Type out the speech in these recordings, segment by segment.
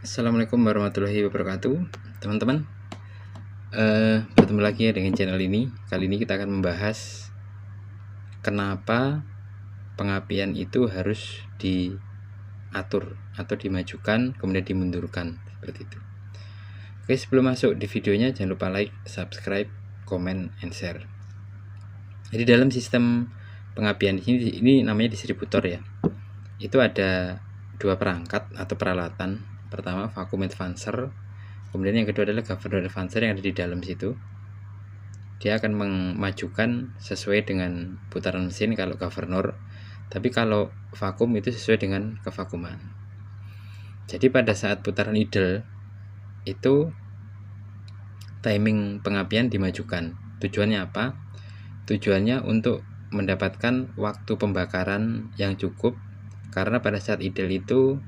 Assalamualaikum warahmatullahi wabarakatuh, teman-teman. Bertemu lagi ya dengan channel ini. Kali ini kita akan membahas kenapa pengapian itu harus diatur atau dimajukan kemudian dimundurkan seperti itu. Oke, sebelum masuk di videonya jangan lupa like, subscribe, comment, and share. Jadi dalam sistem pengapian ini namanya distributor ya. Itu ada dua perangkat atau peralatan. Pertama vacuum advancer, kemudian yang kedua adalah governor advancer yang ada di dalam situ. Dia akan memajukan sesuai dengan putaran mesin kalau governor, tapi kalau vakum itu sesuai dengan kevakuman. Jadi pada saat putaran idle itu timing pengapian dimajukan. Tujuannya apa? Tujuannya untuk mendapatkan waktu pembakaran yang cukup, karena pada saat idle itu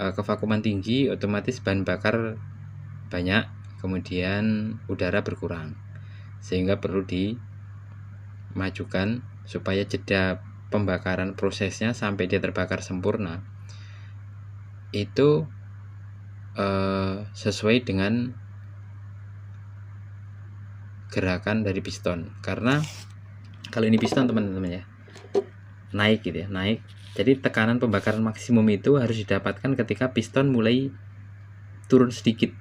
kevakuman tinggi, otomatis bahan bakar banyak, kemudian udara berkurang, sehingga perlu dimajukan supaya jeda pembakaran prosesnya sampai dia terbakar sempurna itu sesuai dengan gerakan dari piston. Karena kalau ini piston teman-teman ya, naik gitu ya, naik. Jadi tekanan pembakaran maksimum itu harus didapatkan ketika piston mulai turun sedikit.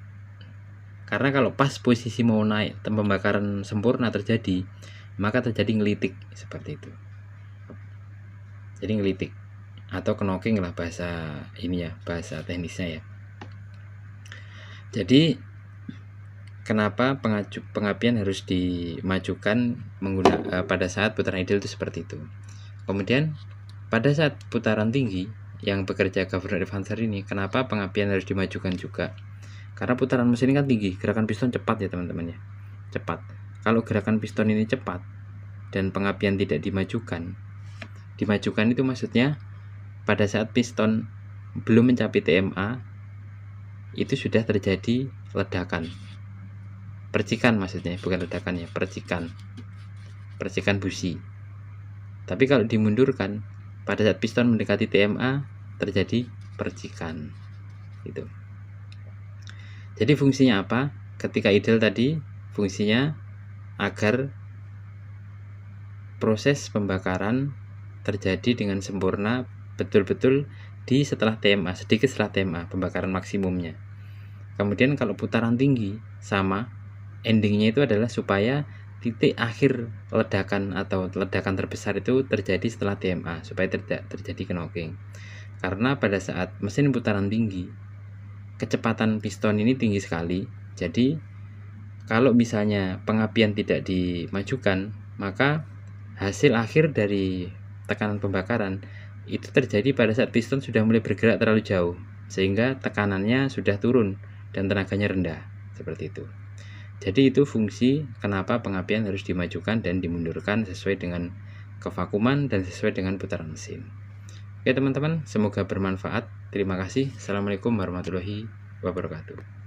Karena kalau pas posisi mau naik, pembakaran sempurna terjadi, maka terjadi ngelitik seperti itu. Jadi ngelitik atau knocking lah bahasa ini ya, bahasa teknisnya ya. Jadi kenapa pengapian harus dimajukan pada saat putaran idle itu seperti itu. Kemudian pada saat putaran tinggi yang bekerja governor advancer ini, kenapa pengapian harus dimajukan juga? Karena putaran mesin ini kan tinggi, gerakan piston cepat ya teman-teman ya, cepat. Kalau gerakan piston ini cepat dan pengapian tidak dimajukan itu maksudnya pada saat piston belum mencapai TMA itu sudah terjadi ledakan, percikan maksudnya, bukan ledakan ya, percikan busi. Tapi kalau dimundurkan pada saat piston mendekati TMA terjadi percikan gitu. Jadi fungsinya apa? Ketika idle tadi fungsinya agar proses pembakaran terjadi dengan sempurna betul-betul di setelah TMA, sedikit setelah TMA, pembakaran maksimumnya. Kemudian kalau putaran tinggi sama, endingnya itu adalah supaya titik akhir ledakan atau ledakan terbesar itu terjadi setelah TMA, supaya tidak terjadi knocking. Karena pada saat mesin putaran tinggi, kecepatan piston ini tinggi sekali. Jadi kalau misalnya pengapian tidak dimajukan, maka hasil akhir dari tekanan pembakaran itu terjadi pada saat piston sudah mulai bergerak terlalu jauh, sehingga tekanannya sudah turun dan tenaganya rendah, seperti itu. Jadi itu fungsi kenapa pengapian harus dimajukan dan dimundurkan sesuai dengan kevakuman dan sesuai dengan putaran mesin. Oke teman-teman, semoga bermanfaat. Terima kasih. Assalamualaikum warahmatullahi wabarakatuh.